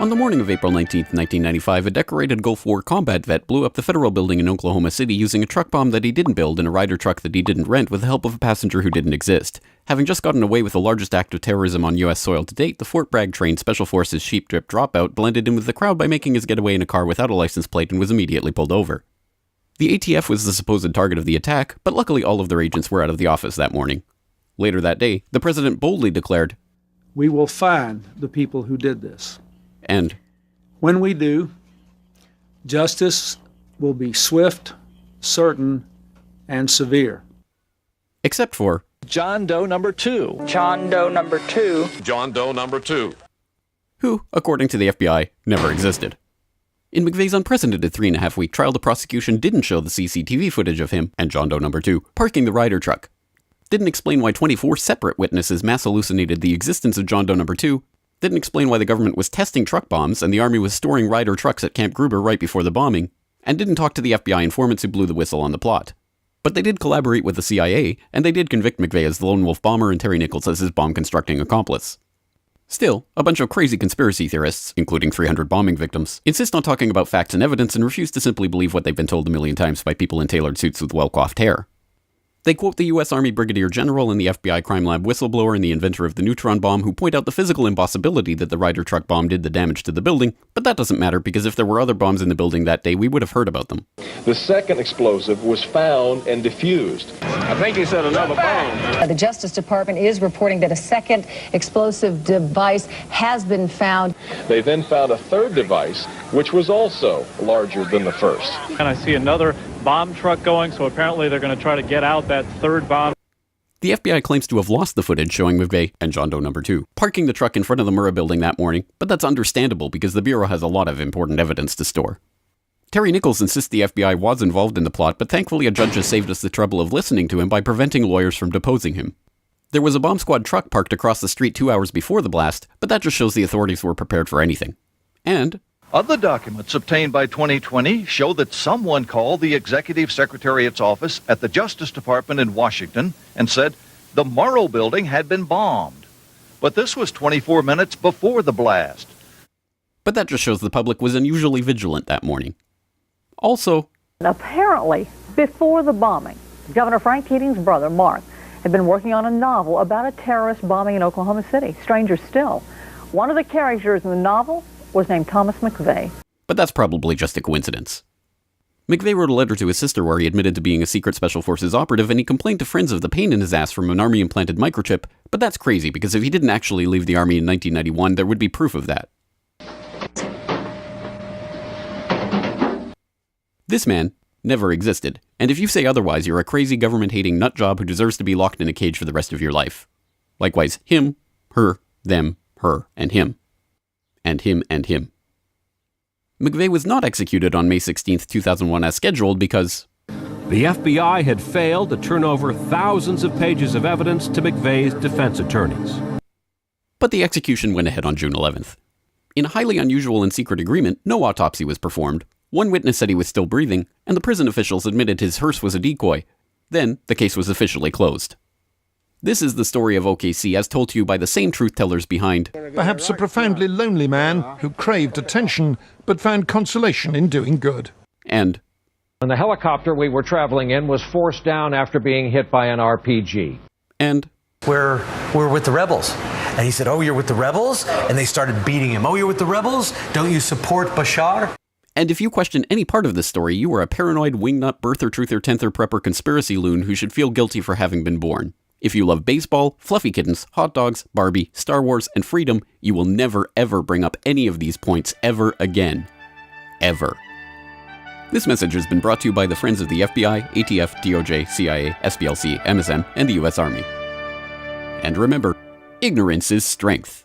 On the morning of April 19, 1995, a decorated Gulf War combat vet blew up the federal building in Oklahoma City using a truck bomb that he didn't build in a Ryder truck that he didn't rent with the help of a passenger who didn't exist. Having just gotten away with the largest act of terrorism on U.S. soil to date, the Fort Bragg-trained Special Forces Sheep Drip Dropout blended in with the crowd by making his getaway in a car without a license plate and was immediately pulled over. The ATF was the supposed target of the attack, but luckily all of their agents were out of the office that morning. Later that day, the president boldly declared, "We will find the people who did this. And when we do, justice will be swift, certain, and severe." Except for John Doe number 2. John Doe number 2. John Doe number 2. who, according to the FBI, never existed. In McVeigh's unprecedented 3.5-week trial, the prosecution didn't show the CCTV footage of him and John Doe number 2 parking the Ryder truck. Didn't explain why 24 separate witnesses mass hallucinated the existence of John Doe number 2. Didn't explain why the government was testing truck bombs and the Army was storing Ryder trucks at Camp Gruber right before the bombing, and didn't talk to the FBI informants who blew the whistle on the plot. But they did collaborate with the CIA, and they did convict McVeigh as the lone wolf bomber and Terry Nichols as his bomb-constructing accomplice. Still, a bunch of crazy conspiracy theorists, including 300 bombing victims, insist on talking about facts and evidence and refuse to simply believe what they've been told a million times by people in tailored suits with well-coiffed hair. They quote the U.S. Army Brigadier General and the FBI crime lab whistleblower and the inventor of the neutron bomb who point out the physical impossibility that the Ryder truck bomb did the damage to the building, but that doesn't matter because if there were other bombs in the building that day, we would have heard about them. The second explosive was found and defused. I think he said another bomb. The Justice Department is reporting that a second explosive device has been found. They then found a third device, which was also larger than the first. And I see another bomb truck going, so apparently they're going to try to get out that third bomb. The FBI claims to have lost the footage showing McVeigh and John Doe number 2 parking the truck in front of the Murrah building that morning, but that's understandable because the Bureau has a lot of important evidence to store. Terry Nichols insists the FBI was involved in the plot, but thankfully a judge has saved us the trouble of listening to him by preventing lawyers from deposing him. There was a bomb squad truck parked across the street 2 hours before the blast, but that just shows the authorities were prepared for anything. And other documents obtained by 2020 show that someone called the Executive Secretariat's office at the Justice Department in Washington and said the Murrah building had been bombed. But this was 24 minutes before the blast. But that just shows the public was unusually vigilant that morning. Also, apparently, before the bombing, Governor Frank Keating's brother, Mark, had been working on a novel about a terrorist bombing in Oklahoma City. Stranger still, one of the characters in the novel was named Thomas McVeigh. But that's probably just a coincidence. McVeigh wrote a letter to his sister where he admitted to being a secret Special Forces operative, and he complained to friends of the pain in his ass from an Army-implanted microchip, but that's crazy because if he didn't actually leave the Army in 1991, there would be proof of that. This man never existed, and if you say otherwise, you're a crazy government-hating nutjob who deserves to be locked in a cage for the rest of your life. Likewise, him, her, them, her, and him. And him and him. McVeigh was not executed on May 16, 2001 as scheduled because the FBI had failed to turn over thousands of pages of evidence to McVeigh's defense attorneys. But the execution went ahead on June 11th. In a highly unusual and secret agreement, no autopsy was performed. One witness said he was still breathing, and the prison officials admitted his hearse was a decoy. Then, the case was officially closed. This is the story of OKC as told to you by the same truth-tellers behind perhaps a profoundly lonely man who craved attention but found consolation in doing good. And the helicopter we were traveling in was forced down after being hit by an RPG. And we're with the rebels. And he said, "Oh, you're with the rebels?" And they started beating him. "Oh, you're with the rebels? Don't you support Bashar?" And if you question any part of this story, you are a paranoid wingnut birther, truther, tenther, prepper conspiracy loon who should feel guilty for having been born. If you love baseball, fluffy kittens, hot dogs, Barbie, Star Wars, and freedom, you will never ever bring up any of these points ever again. Ever. This message has been brought to you by the friends of the FBI, ATF, DOJ, CIA, SPLC, MSM, and the US Army. And remember, ignorance is strength.